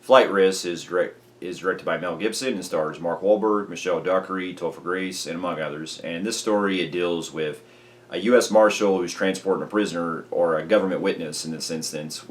Flight Risk is directed by Mel Gibson and stars Mark Wahlberg, Michelle Dockery, Topher Grace, and among others. And in this story, it deals with a U.S. Marshal who's transporting a prisoner, or a government witness in this instance,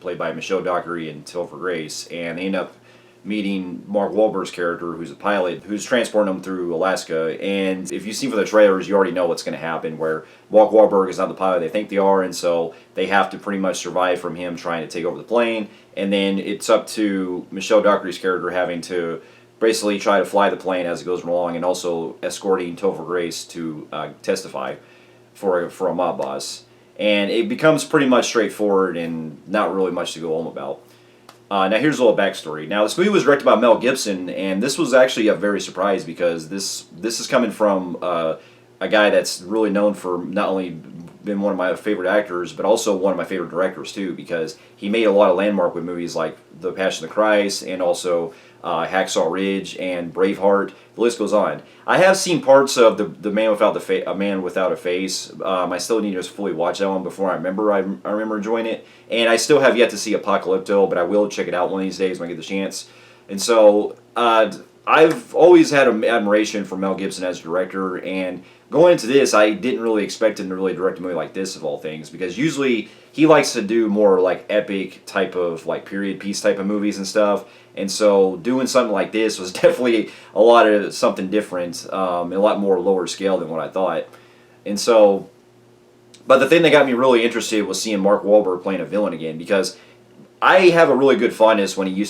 played by Michelle Dockery and Topher Grace, and they end up meeting Mark Wahlberg's character, who's a pilot, who's transporting them through Alaska. And if you've seen from the trailers, you already know what's going to happen, where Mark Wahlberg is not the pilot they think they are, and so they have to pretty much survive from him trying to take over the plane. And then it's up to Michelle Dockery's character having to basically try to fly the plane as it goes along, and also escorting Topher Grace to testify for a mob boss. And it becomes pretty much straightforward and not really much to go home about. Now here's a little backstory. Now this movie was directed by Mel Gibson, and this was actually a very surprise because this is coming from a guy that's really known for not only been one of my favorite actors, but also one of my favorite directors too, because he made a lot of landmark with movies like The Passion of the Christ and also Hacksaw Ridge and Braveheart. The list goes on. I have seen parts of the Man Without a Man Without a Face. I still need to fully watch that one before I remember enjoying it. And I still have yet to see Apocalypto, but I will check it out one of these days when I get the chance. And so I've always had an admiration for Mel Gibson as a director, and going into this, I didn't really expect him to really direct a movie like this, of all things, because usually he likes to do more like epic type of like period piece type of movies and stuff. And so doing something like this was definitely a lot of something different, and a lot more lower scale than what I thought. And so, but the thing that got me really interested was seeing Mark Wahlberg playing a villain again, because I have a really good fondness when he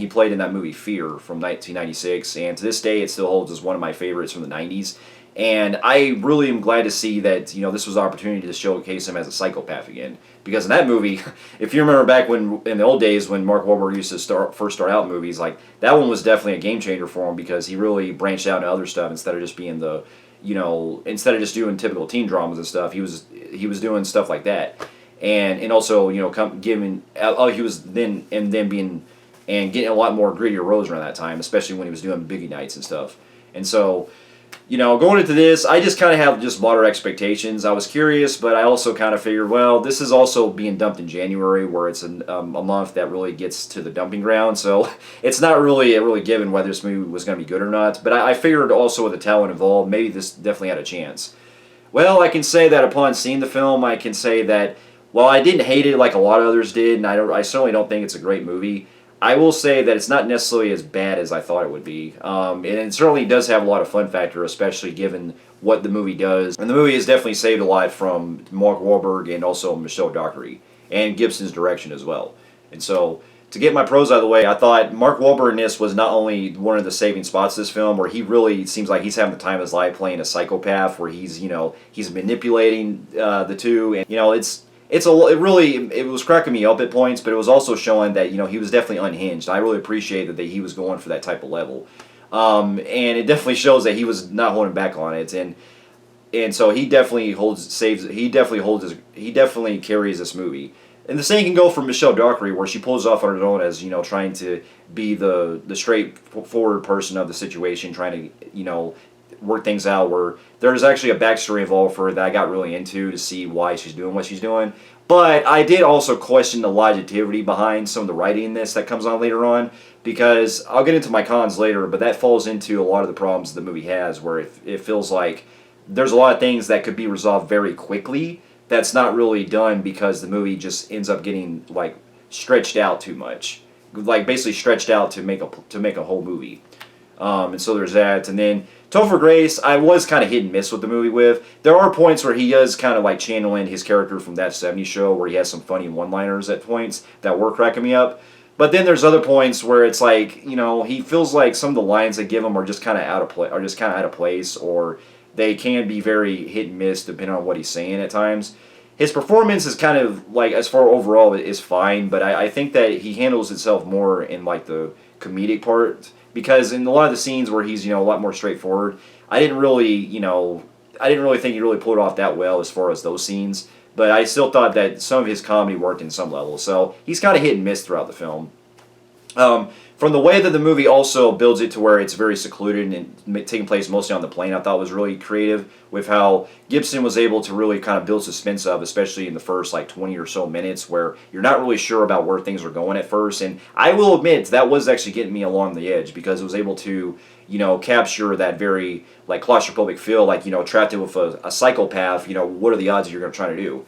played in that movie Fear from 1996, and to this day it still holds as one of my favorites from the 90s. And I really am glad to see that this was an opportunity to showcase him as a psychopath again, because in that movie, if you remember back when in the old days when Mark Wahlberg used to first start out movies, like that one was definitely a game changer for him, because he really branched out into other stuff instead of just being instead of just doing typical teen dramas and stuff. He was doing stuff like that. And also, he was then being and getting a lot more grittier roles around that time, especially when he was doing Biggie Nights and stuff. And so, going into this, I just kind of have just moderate expectations. I was curious, but I also kind of figured, well, this is also being dumped in January, where it's a month that really gets to the dumping ground. So it's not really given whether this movie was going to be good or not. But I figured also with the talent involved, maybe this definitely had a chance. Well, I can say that upon seeing the film, I can say that, well, I didn't hate it like a lot of others did, and I certainly don't think it's a great movie. I will say that it's not necessarily as bad as I thought it would be. And it certainly does have a lot of fun factor, especially given what the movie does. And the movie has definitely saved a lot from Mark Wahlberg and also Michelle Dockery, and Gibson's direction as well. And so, to get my pros out of the way, I thought Mark Wahlberg in this was not only one of the saving spots of this film, where he really seems like he's having the time of his life playing a psychopath, where he's manipulating the two, and it was cracking me up at points, but it was also showing that he was definitely unhinged. I really appreciated that he was going for that type of level, and it definitely shows that he was not holding back on it, and so he definitely carries this movie. And the same can go for Michelle Dockery, where she pulls off on her own as trying to be the straightforward person of the situation, trying to work things out, where there's actually a backstory involved for her that I got really into to see why she's doing what she's doing. But I did also question the longevity behind some of the writing in this that comes on later on, because I'll get into my cons later, but that falls into a lot of the problems the movie has, where it feels like there's a lot of things that could be resolved very quickly that's not really done, because the movie just ends up getting like stretched out too much, like basically stretched out to make a whole movie. And so there's that. And then Topher Grace, I was kind of hit and miss with the movie with. There are points where he does kind of like channel in his character from That 70s Show, where he has some funny one-liners at points that were cracking me up. But then there's other points where it's like, he feels like some of the lines they give him are just kind of out of place, or they can be very hit and miss depending on what he's saying at times. His performance is kind of like, as far overall, is fine, but I think that he handles itself more in like the comedic part, because in a lot of the scenes where he's a lot more straightforward, I didn't really think he really pulled it off that well as far as those scenes. But I still thought that some of his comedy worked in some level, so he's kind of hit and miss throughout the film. From the way that the movie also builds it to where it's very secluded and taking place mostly on the plane, I thought was really creative with how Gibson was able to really kind of build suspense of, especially in the first like 20 or so minutes where you're not really sure about where things are going at first. And I will admit that was actually getting me along the edge because it was able to, capture that very like claustrophobic feel, like, trapped in with a psychopath, what are the odds that you're going to try to do?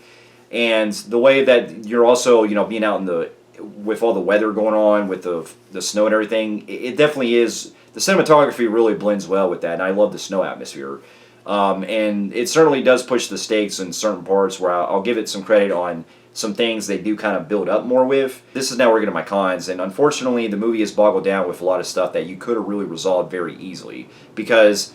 And the way that you're also, being out in the with all the weather going on with the snow and everything, it definitely is. The cinematography really blends well with that, and I love the snow atmosphere. And it certainly does push the stakes in certain parts where I'll give it some credit on some things they do kind of build up more with. This is now where we get to my cons, and unfortunately the movie is boggled down with a lot of stuff that you could have really resolved very easily because,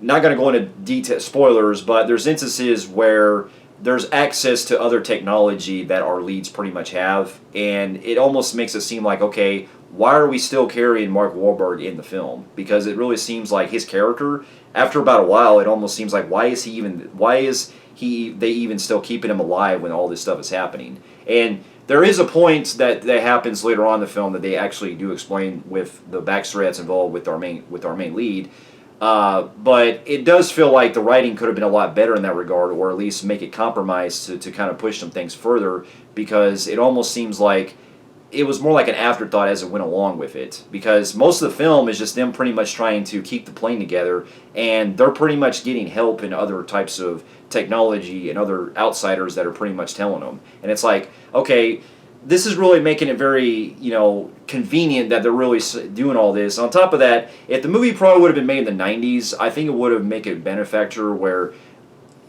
not going to go into detail spoilers, but there's instances where there's access to other technology that our leads pretty much have, and it almost makes it seem like, okay, why are we still carrying Mark Wahlberg in the film? Because it really seems like his character, after about a while, it almost seems like why is they even still keeping him alive when all this stuff is happening? And there is a point that happens later on in the film that they actually do explain with the backstory that's involved with our main lead. But it does feel like the writing could have been a lot better in that regard, or at least make it compromise to kind of push some things further, because it almost seems like it was more like an afterthought as it went along with it. Because most of the film is just them pretty much trying to keep the plane together, and they're pretty much getting help in other types of technology and other outsiders that are pretty much telling them. And it's like, okay, this is really making it very, convenient that they're really doing all this. On top of that, if the movie probably would have been made in the 90s, I think it would have made it a benefactor where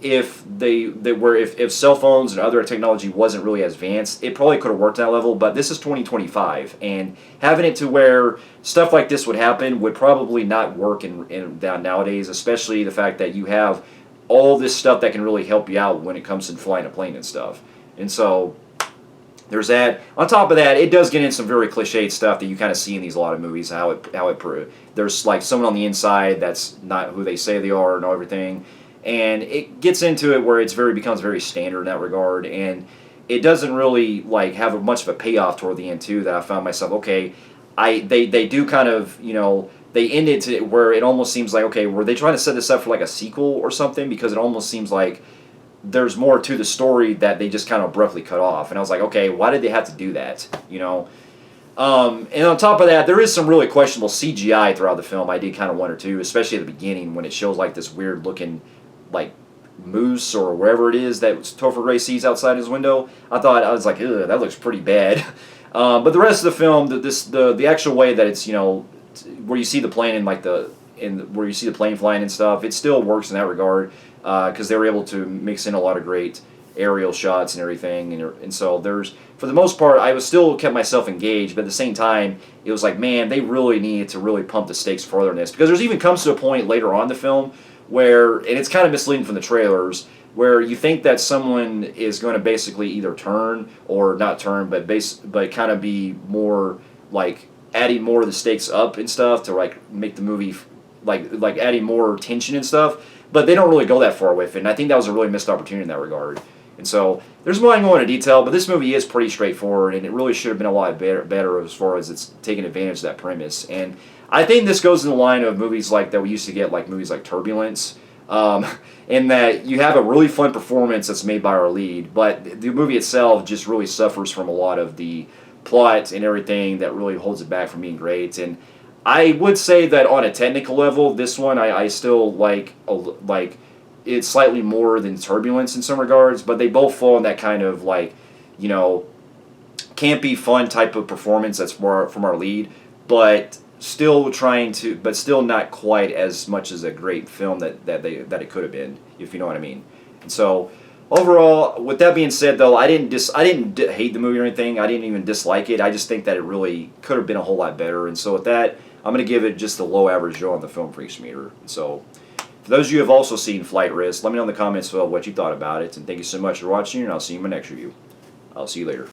if if cell phones and other technology wasn't really as advanced, it probably could have worked at that level. But this is 2025, and having it to where stuff like this would happen would probably not work in down nowadays, especially the fact that you have all this stuff that can really help you out when it comes to flying a plane and stuff. And so there's that. On top of that, it does get in some very cliched stuff that you kind of see in these a lot of movies. There's like someone on the inside that's not who they say they are and everything, and it gets into it where becomes very standard in that regard, and it doesn't really like have much of a payoff toward the end too. That I found myself, okay, they do kind of they end it to where it almost seems like, okay, were they trying to set this up for like a sequel or something? Because it almost seems like there's more to the story that they just kind of abruptly cut off. And I was like, okay, why did they have to do that? And on top of that, there is some really questionable CGI throughout the film. I did kind of wonder too, especially at the beginning when it shows like this weird looking like moose or wherever it is that Topher Grace sees outside his window. I was like, ugh, that looks pretty bad. But the rest of the film, the actual way that it's, where you see the plane in like where you see the plane flying and stuff, it still works in that regard. Because they were able to mix in a lot of great aerial shots and everything, and so for the most part, I was still kept myself engaged, but at the same time, it was like, man, they really needed to really pump the stakes further in this, because there's even comes to a point later on in the film where, and it's kind of misleading from the trailers, where you think that someone is going to basically either turn or not turn, but kind of be more like adding more of the stakes up and stuff to like make the movie like adding more tension and stuff. But they don't really go that far with it, and I think that was a really missed opportunity in that regard. And so there's more I can go into detail, but this movie is pretty straightforward, and it really should have been a lot better as far as it's taking advantage of that premise. And I think this goes in the line of movies like that we used to get, like movies like Turbulence, in that you have a really fun performance that's made by our lead, but the movie itself just really suffers from a lot of the plot and everything that really holds it back from being great. And I would say that on a technical level, this one I still like it's slightly more than Turbulence in some regards, but they both fall in that kind of like, campy fun type of performance that's more from our lead, but still not quite as much as a great film that it could have been, if you know what I mean. And so overall, with that being said, though, I didn't hate the movie or anything. I didn't even dislike it. I just think that it really could have been a whole lot better. And so with that, I'm going to give it just a low average Joe on the Film Freaks meter. So for those of you who have also seen Flight Risk, let me know in the comments below what you thought about it. And thank you so much for watching, and I'll see you in my next review. I'll see you later.